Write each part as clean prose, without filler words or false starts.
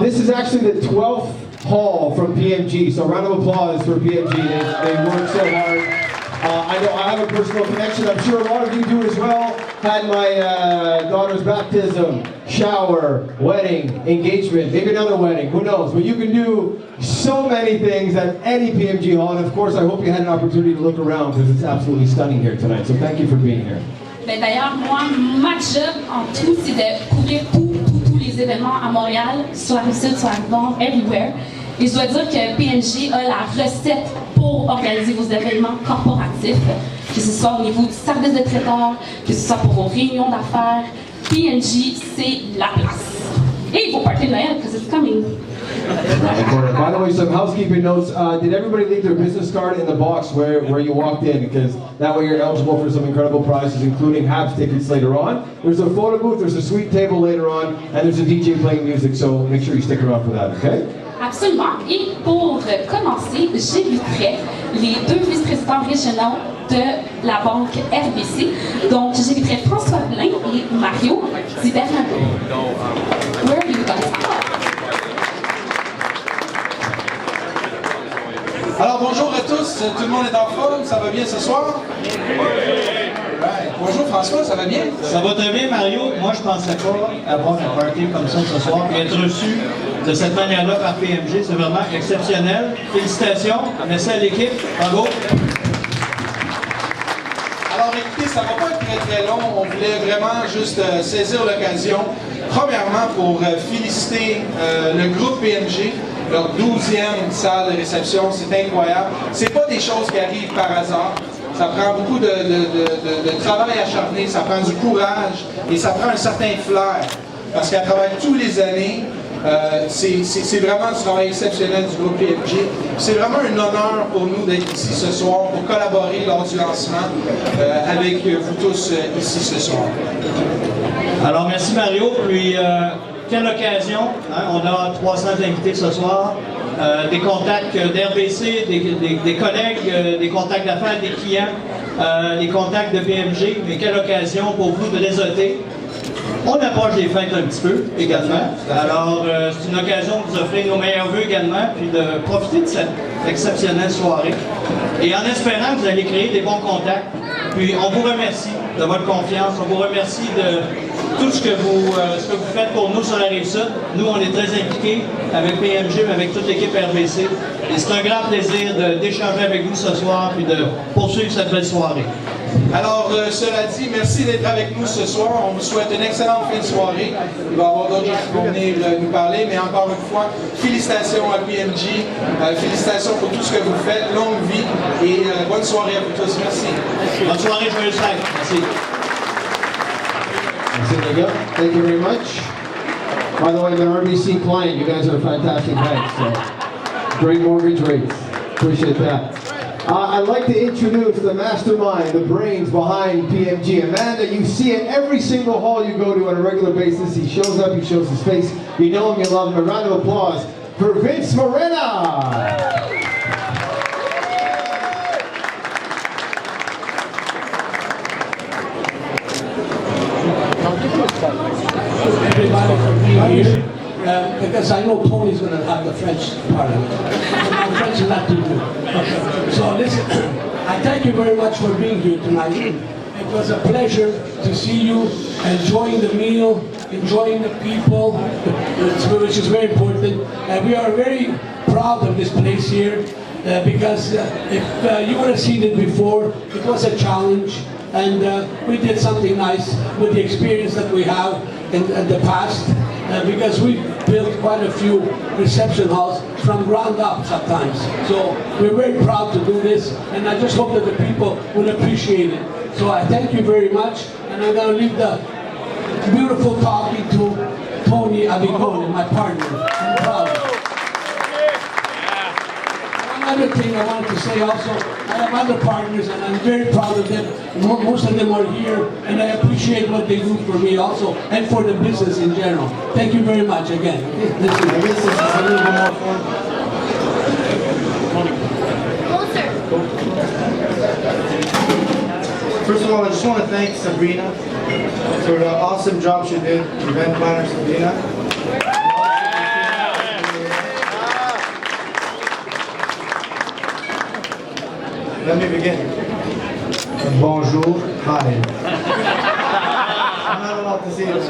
This is actually the 12th hall from PMG, so a round of applause for PMG. They worked so hard. I know I have a personal connection. I'm sure a lot of you do as well. Had my daughter's baptism, shower, wedding, engagement, maybe another wedding, who knows. But you can do so many things at any PMG hall. And of course, I hope you had an opportunity to look around because it's absolutely stunning here tonight. So thank you for being here. Ben d'ailleurs, moi, ma job en tout, c'est de couvrir tous les événements à Montréal, sur la Rive-Sud, sur la Rive-Nord, everywhere. Et je dois dire que PMG a la recette pour organiser vos événements corporatifs, que ce soit au niveau du service de traiteur, que ce soit pour vos réunions d'affaires. PMG, c'est la place. Et vos parties de Noël, because it's coming. By the way, some housekeeping notes. Did everybody leave their business card in the box where you walked in? Because that way you're eligible for some incredible prizes, including Habs tickets later on. There's a photo booth, there's a sweet table later on, and there's a DJ playing music, so make sure you stick around for that, okay? Absolument. Et pour commencer, j'inviterai les deux vice-présidents régionaux de la banque RBC. Donc, j'inviterai François Blain et Mario Di Bernardo. Where are you guys? Alors bonjour à tous, tout le monde est en forme, ça va bien ce soir? Ouais. Bonjour François, ça va bien? Ça va très bien Mario, moi je pensais pas avoir un party comme ça ce soir et être reçu de cette manière-là par PMG, c'est vraiment exceptionnel. Félicitations, merci à l'équipe, bravo! Alors écoutez, ça va pas être très très long, on voulait vraiment juste saisir l'occasion, premièrement pour féliciter le groupe PMG, leur 12e salle de réception, c'est incroyable. C'est pas des choses qui arrivent par hasard. Ça prend beaucoup de travail acharné, ça prend du courage et ça prend un certain flair. Parce qu'à travers toutes les années, c'est vraiment du travail exceptionnel du groupe PMG. C'est vraiment un honneur pour nous d'être ici ce soir pour collaborer lors du lancement avec vous tous ici ce soir. Alors merci Mario, puis quelle occasion, hein? On a 300 invités ce soir, des contacts d'RBC, des collègues, des contacts d'affaires, des clients, des contacts de PMG, mais quelle occasion pour vous de réseauter. On approche des fêtes un petit peu également, alors c'est une occasion de vous offrir nos meilleurs vœux également, puis de profiter de cette exceptionnelle soirée. Et en espérant que vous allez créer des bons contacts, puis on vous remercie de votre confiance, on vous remercie de tout ce que vous faites pour nous sur la Rive-Sud. Nous, on est très impliqués avec PMG, mais avec toute l'équipe RBC. Et c'est un grand plaisir d'échanger avec vous ce soir et de poursuivre cette belle soirée. Alors, cela dit, merci d'être avec nous ce soir. On vous souhaite une excellente fin de soirée. Il va y avoir d'autres gens qui vont venir nous parler, mais encore une fois, félicitations à PMG, félicitations pour tout ce que vous faites, longue vie et bonne soirée à vous tous. Merci. Bonne soirée, joyeuse fête. Merci. Thank you very much. By the way, I'm an RBC client. You guys are a fantastic bank. So great mortgage rates. Appreciate that. I'd like to introduce the mastermind, the brains behind PMG, a man that you see at every single hall you go to on a regular basis. He shows up, he shows his face. You know him, you love him. A round of applause for Vince Morena. Everybody for being here, because I know Tony's going to have the French part of it. My French is not too good. Okay. So listen, I thank you very much for being here tonight. It was a pleasure to see you enjoying the meal, enjoying the people, which is very important. And we are very proud of this place here because if you would have seen it before, it was a challenge. And we did something nice with the experience that we have in the past because we built quite a few reception halls from ground up sometimes. So we're very proud to do this, and I just hope that the people will appreciate it. So I thank you very much, and I'm going to leave the beautiful talking to Tony Abigone, my partner. I'm proud. Another thing I wanted to say also, I have other partners and I'm very proud of them. Most of them are here and I appreciate what they do for me also and for the business in general. Thank you very much again. Listen, I guess this is a little bit more fun. First of all, I just want to thank Sabrina for the awesome job she did, event planner Sabrina. Let me begin. Bonjour. Hi. I'm not allowed to say it.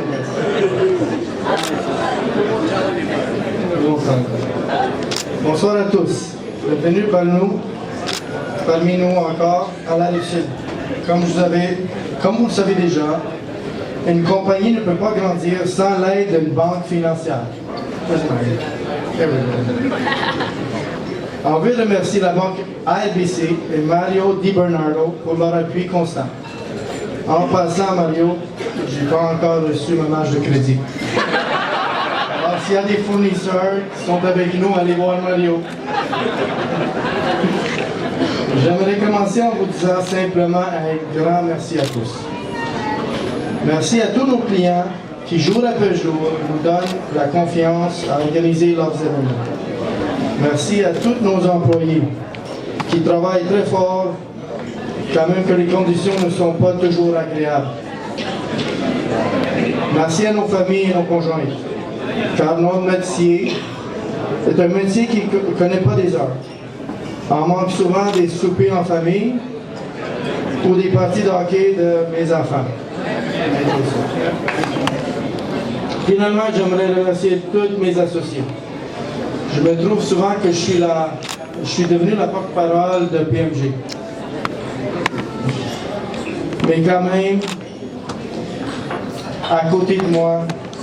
Bonsoir à tous. Bienvenue parmi nous encore à la Rive-Sud. Comme vous le savez déjà, une compagnie ne peut pas grandir sans l'aide d'une banque financière. On veut remercier la banque ALBC et Mario Di Bernardo pour leur appui constant. En passant, Mario, je n'ai pas encore reçu ma marge de crédit. Alors, s'il y a des fournisseurs qui sont avec nous, allez voir Mario. J'aimerais commencer en vous disant simplement un grand merci à tous. Merci à tous nos clients qui, jour après jour, nous donnent la confiance à organiser leurs événements. Merci à tous nos employés qui travaillent très fort, quand même que les conditions ne sont pas toujours agréables. Merci à nos familles et nos conjoints, car notre métier est un métier qui ne connaît pas des heures. On manque souvent des soupers en famille ou des parties de hockey de mes enfants. Finalement, j'aimerais remercier tous mes associés. Je me trouve souvent que je suis devenu la porte-parole de PMG. Mais quand même, à côté de moi,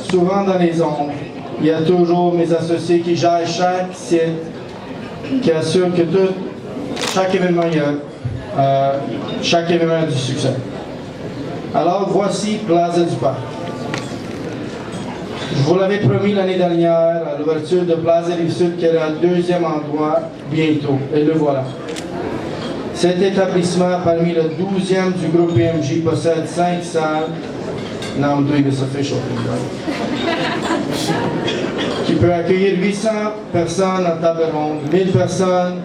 souvent dans les ombres, il y a toujours mes associés qui gèrent chaque site, qui assurent que chaque événement a du succès. Alors voici Plaza du Parc. Je vous l'avais promis l'année dernière à l'ouverture de Plaza Rive-Sud qu'il y aurait un deuxième endroit bientôt, et le voilà. Cet établissement, parmi le 12e du groupe PMG, possède 5 salles. Now I'm doing this official thing, right? Qui peut accueillir 800 personnes en table ronde, 1000 personnes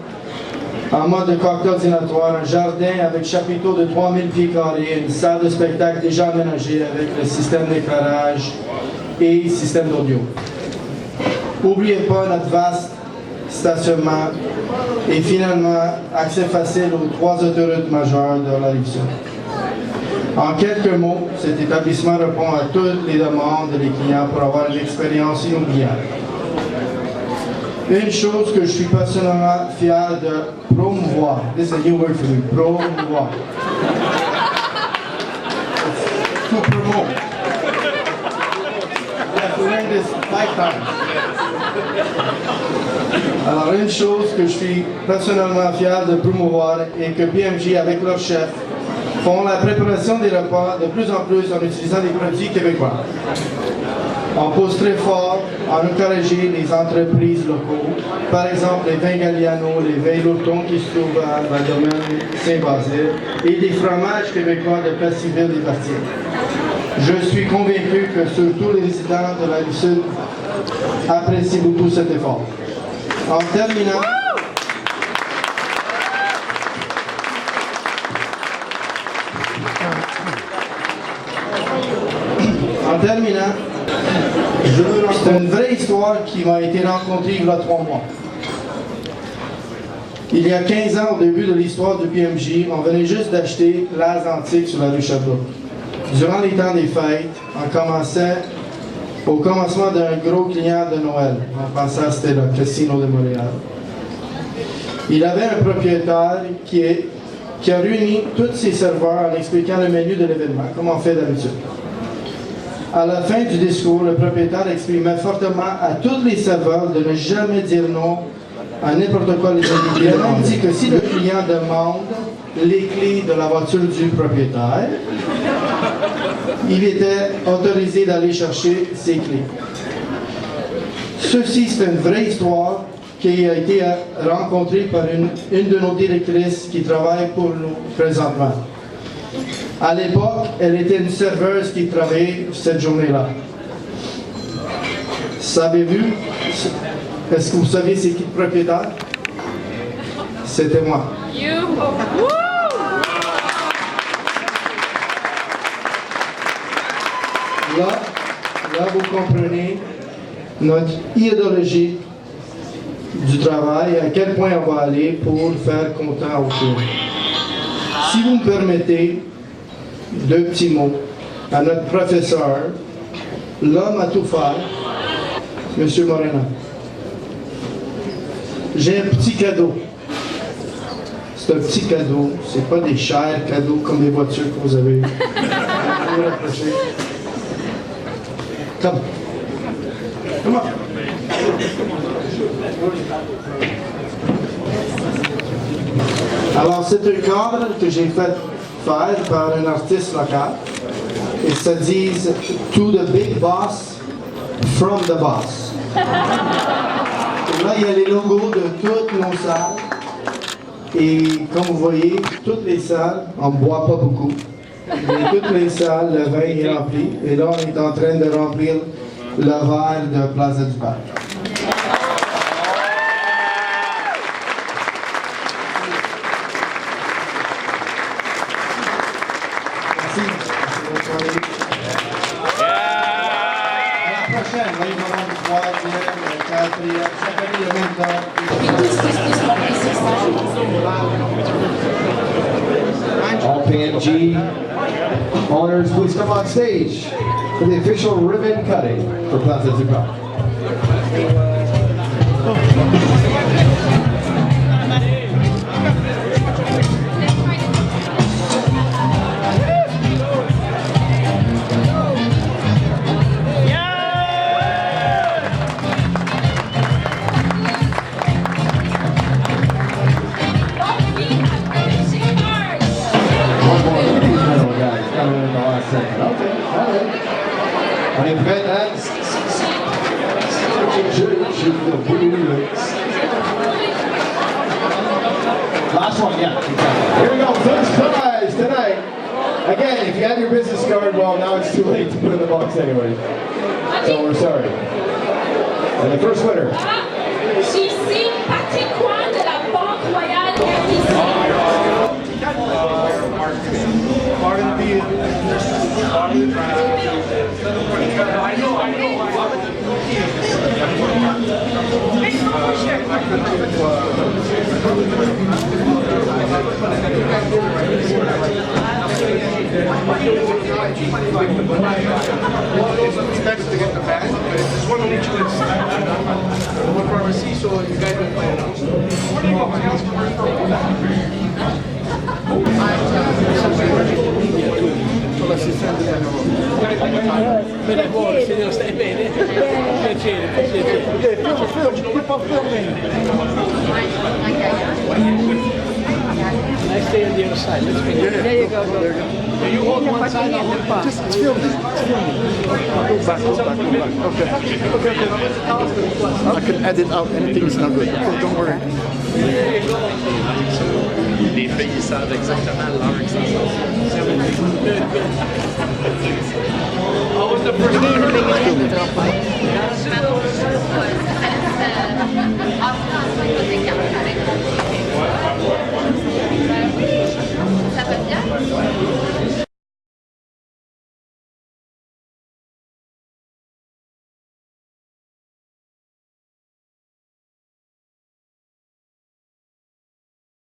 en mode de cocktail dînatoire, un jardin avec chapiteau de 3000 pieds carrés, une salle de spectacle déjà aménagée avec le système d'éclairage et système d'audio. N'oubliez pas notre vaste stationnement et finalement accès facile aux 3 autoroutes majeures de la Rive-Sud. En quelques mots, cet établissement répond à toutes les demandes des clients pour avoir une expérience inoubliable. Une chose que je suis personnellement fier de promouvoir, this is a new word for me, promouvoir. To promote. You have to learn this 5 times. Alors, une chose que je suis personnellement fier de promouvoir est que PMG, avec leur chef, font la préparation des repas de plus en plus en utilisant des produits québécois. On pousse très fort à encourager les entreprises locaux, par exemple les vins Galliano, les vins Lourton qui se trouvent à la domaine Saint-Basile et des fromages québécois de Placeville et Partier. Je suis convaincu que surtout les résidents de la Rive-Sud apprécient beaucoup cet effort. En terminant, c'est une vraie histoire qui m'a été rencontrée il y a 3 mois. Il y a 15 ans, au début de l'histoire du PMJ, on venait juste d'acheter l'As Antique sur la rue Sherbrooke. Durant les temps des fêtes, on commençait au commencement d'un gros client de Noël. On pensait que c'était le Casino de Montréal. Il avait un propriétaire qui a réuni tous ses serveurs en expliquant le menu de l'événement, comme on fait d'habitude. À la fin du discours, le propriétaire exprimait fortement à tous les serveurs de ne jamais dire non à n'importe quoi les invités. Il a même dit que si le client demande les clés de la voiture du propriétaire, il était autorisé d'aller chercher ses clés. Ceci, c'est une vraie histoire qui a été rencontrée par une de nos directrices qui travaille pour nous présentement. À l'époque, elle était une serveuse qui travaillait cette journée-là. Savez-vous, est-ce que vous savez c'est qui le propriétaire? C'était moi. Là, vous comprenez notre idéologie du travail, à quel point on va aller pour faire content au client. Si vous me permettez, 2 petits mots à notre professeur, l'homme à tout faire, M. Morena. J'ai un petit cadeau. C'est un petit cadeau. C'est pas des chers cadeaux comme les voitures que vous avez. Vous rapprochez. Come. Come on. Alors, c'est un cadre que j'ai fait faire par un artiste local. Et ça dit « To the big boss, from the boss ». Et là, il y a les logos de toutes nos salles. Et comme vous voyez, toutes les salles, on ne boit pas beaucoup. Mais toutes les salles, le vin est rempli. Et là, on est en train de remplir le verre de Plaza du Parc. Merci. À la prochaine, là, il va y avoir le 3e, le 4e, chaque année, le même temps. Puis tous monter sur scène. All PMG owners, please come on stage for the official ribbon cutting for Plaza Zucca. On est prêt, hein? Last one, yeah. Here we go, first prize tonight. Again, if you have your business card, well, now it's too late to put it in the box anyway. So we're sorry. And the first winner. J'ai ici Patrick Coin de la Banque Royale RBC. Expected to get the bag, but there's one on each list. One for RC, so you guys will play it out. Signor, stai bene? Piacere, piacere. I stay on the other side. Let's go. There you go. You hold one side, I'll hold back. Just film it. Go back. Okay. I can edit out anything that's not good. Okay, don't worry. Les filles, ils savent exactement l'heure que ça sort. What was the first name?